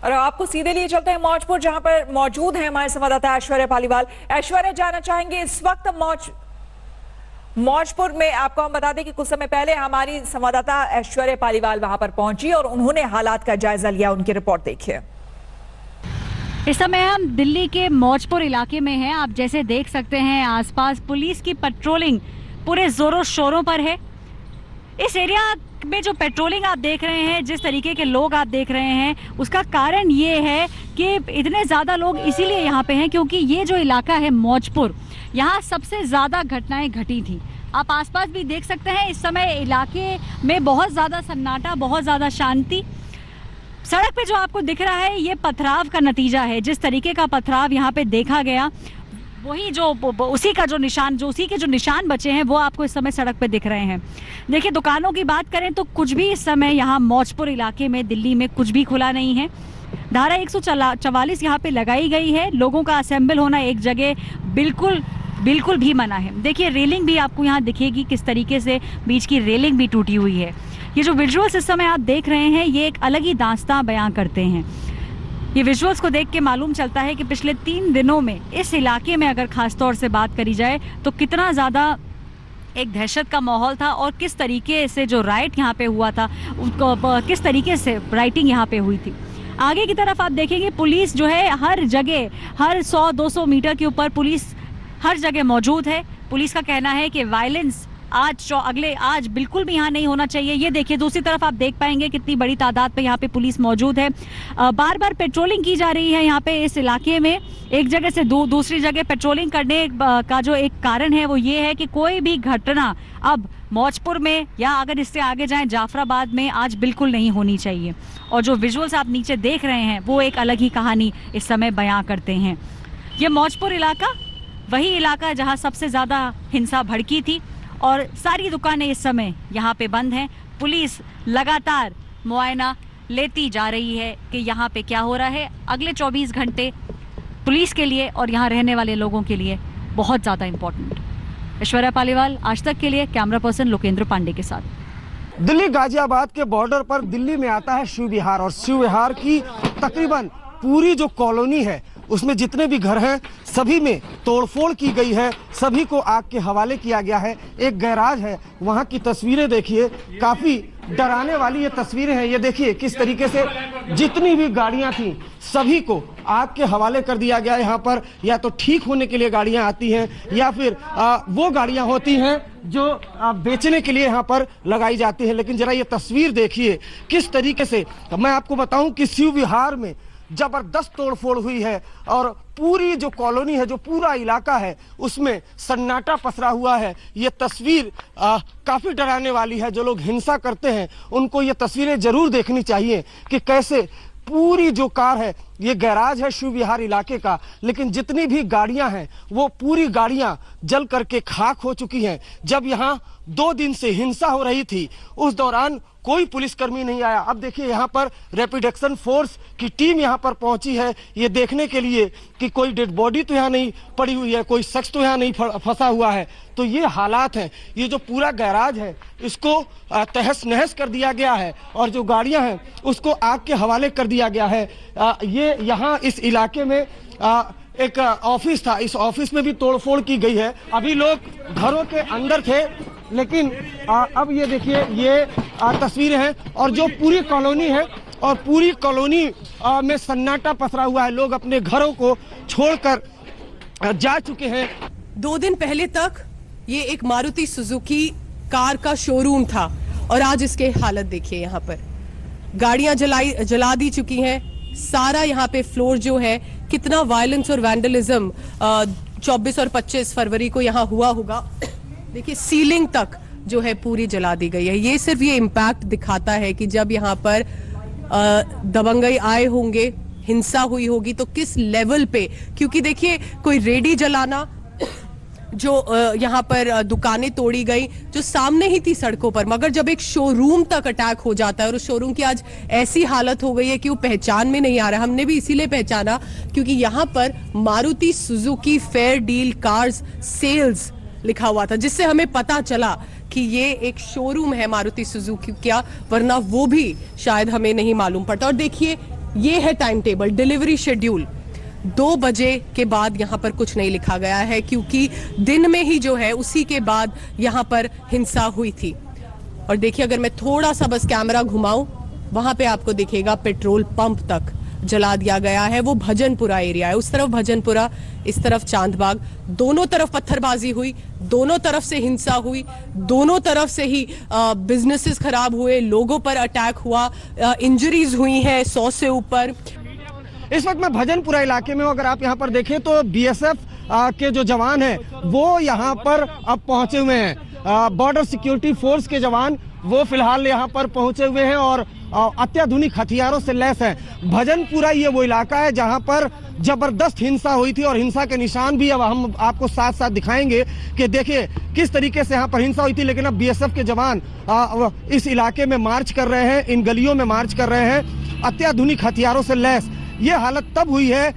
और आपको सीधे लिए चलते हैं मौजपुर, जहां पर मौजूद है हमारे संवाददाता ऐश्वर्या पालीवाल। ऐश्वर्या, जानना चाहेंगे इस वक्त मौजपुर में, आपको हम बता दें कि कुछ समय पहले हमारी संवाददाता ऐश्वर्या पालीवाल वहां पर पहुंची और उन्होंने हालात का जायजा लिया। उनकी रिपोर्ट देखिए। इस समय हम दिल्ली के मौजपुर इलाके में हैं। आप जैसे देख सकते हैं आसपास पुलिस की पेट्रोलिंग पूरे जोरों शोरों पर है। इस एरिया में जो पेट्रोलिंग आप देख रहे हैं, जिस तरीके के लोग आप देख रहे हैं, उसका कारण ये है कि इतने ज़्यादा लोग इसीलिए यहाँ पे हैं क्योंकि ये जो इलाका है मौजपुर, यहाँ सबसे ज़्यादा घटनाएं घटी थी। आप आसपास भी देख सकते हैं इस समय इलाके में बहुत ज़्यादा सन्नाटा, बहुत ज़्यादा शांति। सड़क पे जो आपको दिख रहा है ये पथराव का नतीजा है। जिस तरीके का पथराव यहाँ पे देखा गया, वही उसी के जो निशान बचे हैं वो आपको इस समय सड़क पे दिख रहे हैं। देखिए, दुकानों की बात करें तो कुछ भी इस समय यहाँ मौजपुर इलाके में, दिल्ली में कुछ भी खुला नहीं है। धारा 144 यहाँ पे लगाई गई है। लोगों का असेंबल होना एक जगह बिल्कुल भी मना है। देखिए, रेलिंग भी आपको यहाँ दिखेगी, किस तरीके से बीच की रेलिंग भी टूटी हुई है। ये जो विजुअल्स इस समय आप देख रहे हैं ये एक अलग ही दास्तां बयां करते हैं। ये विजुअल्स को देख के मालूम चलता है कि पिछले 3 दिनों में इस इलाके में अगर खास तौर से बात करी जाए तो कितना ज़्यादा एक दहशत का माहौल था और किस तरीके से जो राइट यहाँ पे हुआ था, किस तरीके से राइटिंग यहाँ पे हुई थी। आगे की तरफ आप देखेंगे पुलिस जो है हर जगह, हर 100-200 मीटर के ऊपर पुलिस हर जगह मौजूद है। पुलिस का कहना है कि वायलेंस आज बिल्कुल भी यहाँ नहीं होना चाहिए। ये देखिए, दूसरी तरफ आप देख पाएंगे कितनी बड़ी तादाद पे यहाँ पे पुलिस मौजूद है। बार बार पेट्रोलिंग की जा रही है यहाँ पे इस इलाके में। एक जगह से दूसरी जगह पेट्रोलिंग करने का जो एक कारण है वो ये है कि कोई भी घटना अब मौजपुर में या अगर इससे आगे जाएं जाफराबाद में आज बिल्कुल नहीं होनी चाहिए। और जो विजुअल्स आप नीचे देख रहे हैं वो एक अलग ही कहानी इस समय बयां करते हैं। ये मौजपुर इलाका वही इलाका जहाँ सबसे ज़्यादा हिंसा भड़की थी और सारी दुकानें इस समय यहाँ पे बंद हैं। पुलिस लगातार मुआयना लेती जा रही है कि यहाँ पे क्या हो रहा है। अगले 24 घंटे पुलिस के लिए और यहाँ रहने वाले लोगों के लिए बहुत ज़्यादा इम्पोर्टेंट। ऐश्वर्या पालीवाल, आज तक के लिए, कैमरा पर्सन लोकेंद्र पांडे के साथ। दिल्ली गाजियाबाद के बॉर्डर पर दिल्ली में आता है शिव विहार, और शिव विहार की तकरीबन पूरी जो कॉलोनी है उसमें जितने भी घर हैं सभी में तोड़फोड़ की गई है, सभी को आग के हवाले किया गया है। एक गैराज है, वहां की तस्वीरें देखिए, काफी डराने वाली ये तस्वीरें हैं। ये देखिए किस तरीके से जितनी भी गाड़ियां थी सभी को आग के हवाले कर दिया गया। यहाँ पर या तो ठीक होने के लिए गाड़ियां आती हैं या फिर वो गाड़ियां होती हैं जो बेचने के लिए यहाँ पर लगाई जाती है। लेकिन जरा ये तस्वीर देखिए किस तरीके से, मैं आपको बताऊं कि शिव विहार में जबरदस्त तोड़फोड़ हुई है और पूरी जो कॉलोनी है, जो पूरा इलाका है, उसमें सन्नाटा पसरा हुआ है। ये तस्वीर काफी डराने वाली है। जो लोग हिंसा करते हैं उनको ये तस्वीरें जरूर देखनी चाहिए कि कैसे पूरी जो कार है, ये गैराज है शिव विहार इलाके का, लेकिन जितनी भी गाड़ियां हैं वो पूरी गाड़ियां जल करके खाक हो चुकी हैं। जब यहाँ 2 दिन से हिंसा हो रही थी उस दौरान कोई पुलिसकर्मी नहीं आया। अब देखिए यहाँ पर रैपिड एक्शन फोर्स की टीम यहाँ पर पहुंची है ये देखने के लिए कि कोई डेड बॉडी तो यहाँ नहीं पड़ी हुई है, कोई शख्स तो यहाँ नहीं फंसा हुआ है। तो ये हालात हैं। ये जो पूरा गैराज है इसको तहस नहस कर दिया गया है और जो गाड़ियां हैं उसको आग के हवाले कर दिया गया है। ये यहाँ इस इलाके में एक ऑफिस था, इस ऑफिस में भी तोड़फोड़ की गई है। अभी लोग घरों के अंदर थे, लेकिन अब ये देखिए ये तस्वीरें हैं और जो पूरी कॉलोनी है और पूरी कॉलोनी में सन्नाटा पसरा हुआ है। लोग अपने घरों को छोड़कर जा चुके हैं। 2 दिन पहले तक ये एक मारुति सुजुकी कार का शोरूम था और आज इसके हालत देखिए। यहाँ पर गाड़ियां जला दी चुकी हैं। सारा यहाँ पे फ्लोर जो है, कितना वायलेंस और वैंडलिज्म 24 और 25 फरवरी को यहाँ हुआ होगा। देखिए सीलिंग तक जो है पूरी जला दी गई है। ये सिर्फ ये इम्पैक्ट दिखाता है कि जब यहाँ पर दबंगई आए होंगे, हिंसा हुई होगी तो किस लेवल पे, क्योंकि देखिए कोई रेडी जलाना, जो यहाँ पर दुकानें तोड़ी गई जो सामने ही थी सड़कों पर, मगर जब एक शोरूम तक अटैक हो जाता है और उस शोरूम की आज ऐसी हालत हो गई है कि वो पहचान में नहीं आ रहा। हमने भी इसीलिए पहचाना क्योंकि यहाँ पर Maruti Suzuki fair deal cars sales लिखा हुआ था, जिससे हमें पता चला कि ये एक शोरूम है मारुति सुजुकी का, वरना वो भी शायद हमें नहीं मालूम पड़ता। और देखिए ये है टाइम टेबल, डिलीवरी शेड्यूल। 2 बजे के बाद यहाँ पर कुछ नहीं लिखा गया है, क्योंकि दिन में ही जो है उसी के बाद यहाँ पर हिंसा हुई थी। और देखिए, अगर मैं थोड़ा सा बस कैमरा घुमाऊं, वहां पे आपको दिखेगा पेट्रोल पंप तक जला दिया गया है। वो भजनपुरा एरिया है, उस तरफ भजनपुरा, इस तरफ चांदबाग, दोनों तरफ पत्थरबाजी हुई, दोनों तरफ से हिंसा हुई, दोनों तरफ से ही बिजनेसेस खराब हुए, लोगों पर अटैक हुआ, इंजरीज हुई हैं 100 से ऊपर। इस वक्त मैं भजनपुरा इलाके में हूं। अगर आप यहाँ पर देखें तो बीएसएफ के जो जवान हैं वो यहाँ पर अब पहुंचे हुए हैं। बॉर्डर सिक्योरिटी फोर्स के जवान वो फिलहाल यहाँ पर पहुंचे हुए हैं और अत्याधुनिक हथियारों से लैस हैं। भजनपुरा ये वो इलाका है जहां पर जबरदस्त हिंसा हुई थी और हिंसा के निशान भी अब हम आपको साथ साथ दिखाएंगे कि देखिए किस तरीके से यहाँ पर हिंसा हुई थी। लेकिन अब बीएसएफ के जवान इस इलाके में मार्च कर रहे हैं, इन गलियों में मार्च कर रहे हैं अत्याधुनिक हथियारों से लैस। ये हालत तब हुई है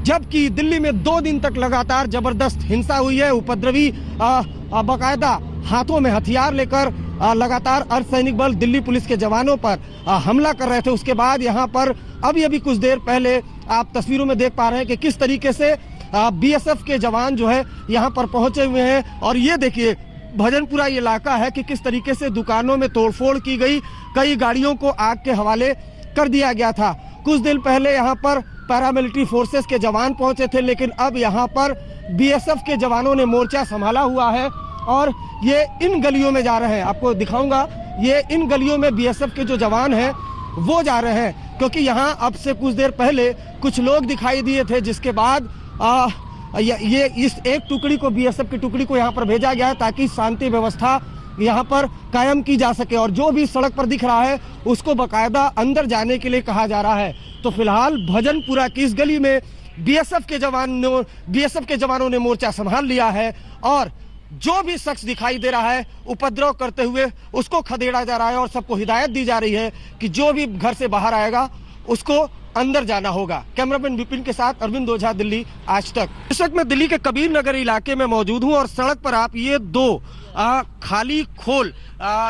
जबकि दिल्ली में 2 दिन तक लगातार जबरदस्त हिंसा हुई है। उपद्रवी बाकायदा हाथों में हथियार लेकर लगातार अर्धसैनिक बल दिल्ली पुलिस के जवानों पर हमला कर रहे थे। उसके बाद यहाँ पर अभी कुछ देर पहले आप तस्वीरों में देख पा रहे हैं कि किस तरीके से बीएसएफ के जवान जो है यहाँ पर पहुंचे हुए हैं। और ये देखिए भजनपुरा इलाका है कि किस तरीके से दुकानों में तोड़फोड़ की गई, कई गाड़ियों को आग के हवाले कर दिया गया था। कुछ दिन पहले यहाँ पर पैरामिलिट्री फोर्सेस के जवान पहुंचे थे, लेकिन अब यहाँ पर बीएसएफ के जवानों ने मोर्चा संभाला हुआ है और ये इन गलियों में जा रहे हैं। आपको दिखाऊंगा, ये इन गलियों में बीएसएफ के जो जवान हैं वो जा रहे हैं, क्योंकि यहाँ अब से कुछ देर पहले कुछ लोग दिखाई दिए थे, जिसके बाद ये इस एक टुकड़ी को, बीएसएफ की टुकड़ी को यहाँ पर भेजा गया है ताकि शांति व्यवस्था यहाँ पर कायम की जा सके। और जो भी सड़क पर दिख रहा है उसको बाकायदा अंदर जाने के लिए कहा जा रहा है। तो फिलहाल भजनपुरा की इस गली में बीएसएफ के जवानों ने मोर्चा संभाल लिया है और जो भी शख्स दिखाई दे रहा है उपद्रव करते हुए उसको खदेड़ा जा रहा है और सबको हिदायत दी जा रही है कि जो भी घर से बाहर आएगा उसको अंदर जाना होगा। कैमरामैन विपिन के साथ अरविंद ओझा, दिल्ली आज तक। इस वक्त मैं दिल्ली के कबीर नगर इलाके में मौजूद हूं और सड़क पर आप ये 2 खाली खोल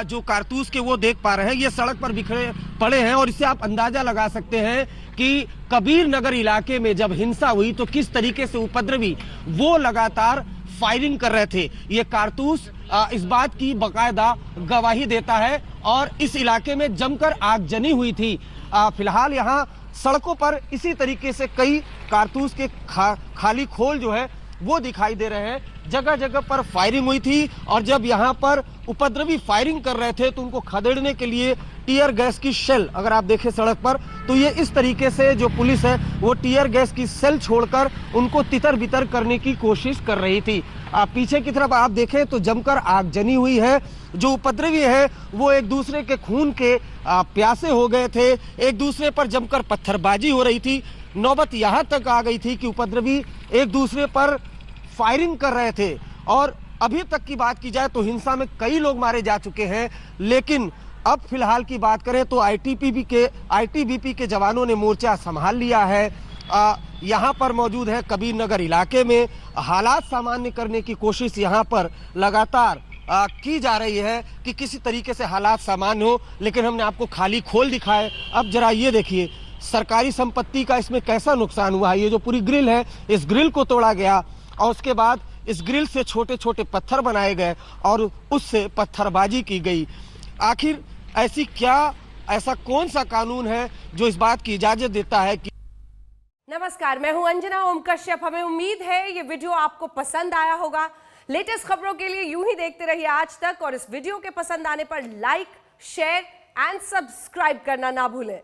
जो कारतूस के वो देख पा रहे हैं। ये सड़क पर बिखरे पड़े हैं और इससे आप अंदाजा लगा सकते हैं कि कबीर नगर इलाके में जब हिंसा हुई तो किस तरीके से उपद्रवी वो लगातार फायरिंग कर रहे थे। ये कारतूस इस बात की बाकायदा गवाही देता है और इस इलाके में जमकर आगजनी हुई थी। फिलहाल यहाँ सड़कों पर इसी तरीके से कई कारतूस के खाली खोल जो है वो दिखाई दे रहे हैं। जगह जगह पर फायरिंग हुई थी और जब यहाँ पर उपद्रवी फायरिंग कर रहे थे तो उनको खदेड़ने के लिए टीयर गैस की शेल, अगर आप देखें सड़क पर तो ये इस तरीके से जो पुलिस है वो टीयर गैस की शेल छोड़कर उनको तितर बितर करने की कोशिश कर रही थी। पीछे की तरफ आप देखें तो जमकर आगजनी हुई है। जो उपद्रवी है वो एक दूसरे के खून के प्यासे हो गए थे, एक दूसरे पर जमकर पत्थरबाजी हो रही थी। नौबत यहाँ तक आ गई थी कि उपद्रवी एक दूसरे पर फायरिंग कर रहे थे और अभी तक की बात की जाए तो हिंसा में कई लोग मारे जा चुके हैं। लेकिन अब फिलहाल की बात करें तो आईटीबीपी के जवानों ने मोर्चा संभाल लिया है। यहाँ पर मौजूद है कबीर नगर इलाके में। हालात सामान्य करने की कोशिश यहाँ पर लगातार की जा रही है कि किसी तरीके से हालात सामान्य हो। लेकिन हमने आपको खाली खोल दिखाए, अब जरा ये देखिए सरकारी संपत्ति का इसमें कैसा नुकसान हुआ है। ये जो पूरी ग्रिल है, इस ग्रिल को तोड़ा गया और उसके बाद इस ग्रिल से छोटे छोटे पत्थर बनाए गए और उससे पत्थरबाजी की गई। आखिर ऐसा कौन सा कानून है जो इस बात की इजाजत देता है कि। नमस्कार, मैं हूं अंजना ओम कश्यप। हमें उम्मीद है ये वीडियो आपको पसंद आया होगा। लेटेस्ट खबरों के लिए यूं ही देखते रहिए आज तक और इस वीडियो के पसंद आने पर लाइक, शेयर एंड सब्सक्राइब करना ना भूलें।